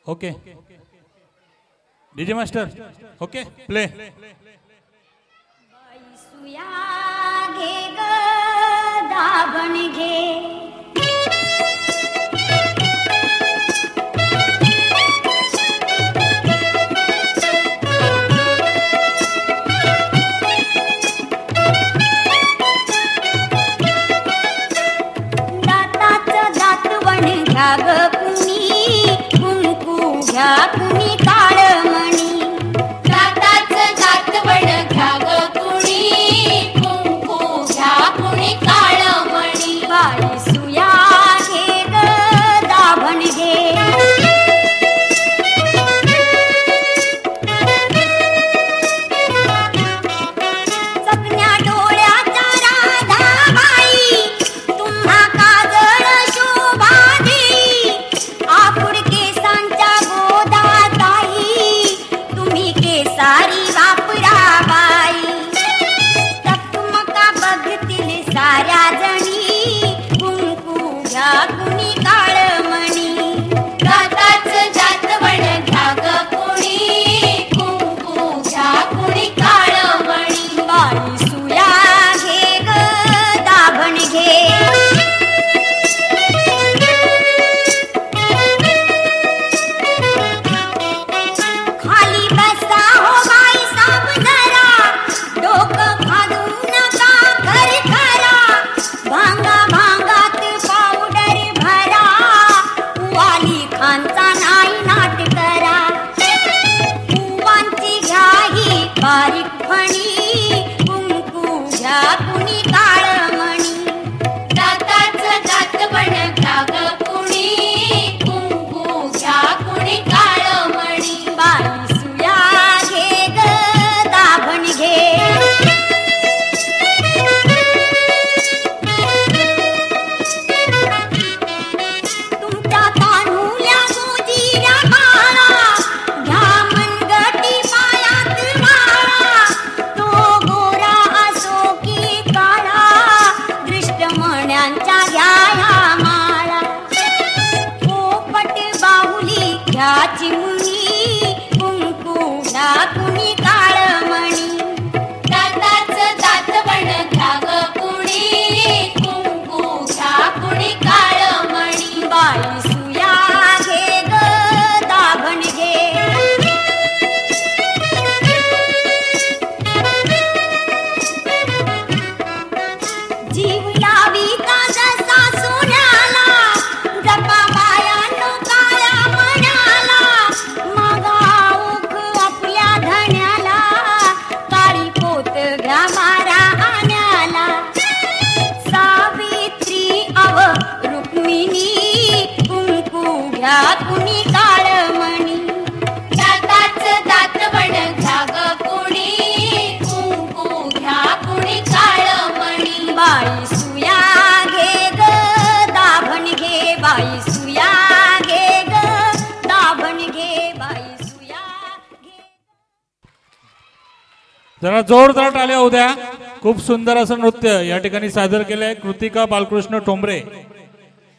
Okay DJ master okay play सुया घे ग दाबण घे दाताचं दातवण घ्या ग कुणी कुंकू घ्या कुणी काळमणी दाताचं दातवण घ्या ग कुणी कुंकू घ्या कुणी काळमणी बाई सुया घे ग दाभण घे सारी वापरा बाई चकमका बघतील साऱ्या जणी कुंकू घ्या कुणी काळमणी दाताचं दातवण घ्या ग कुणी कुंकू घ्या कुणी काळमणी बाई सुया घे ग दाभण घे बारीक फणी कुंकू घ्या कुणी काळमणी दाताचं दातवण घ्या ग कुणी कुंकू घ्या कुणी काळमणी बाई सुया घे ग दाभण घे तुमच्या तान्हुल्या गोजीऱ्या काळा घ्या मनगटी पायात माळा तो गोरा असो की काळा दृष्टमण्यांच्या घ्या ह्या माळा पोपट बाहुली घ्या चिमुनी कुंकू घ्या कुणी काळमणी दाताचं दातवण घ्या ग कुणी कुंकू घ्या कुणी काळमणी बाई सुया घे ग दाभण घे जीव लाविता जसा सोन्याला जपा बायानो काळ्या मण्याला मागा ओख आपल्या धण्याला काळी पोत घ्या मारा आण्याला सावित्री अव रुक्मिणी कुंकू घ्या कुणी काळमणी दाताचं दातवण घ्या ग कुणी कुंकू घ्या कुणी काळमणी बाई सुया घे ग दाभण घे बाई सुया घे ग दाभण घे बाई सुया घे जरा जोरदार टाळ्या होऊ द्या. खूप सुंदर असं नृत्य या ठिकाणी सादर केलं आहे कृतिका बालकृष्ण ठोंबरे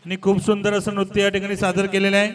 आणि खूप सुंदर असं नृत्य या ठिकाणी सादर केलेलं आहे.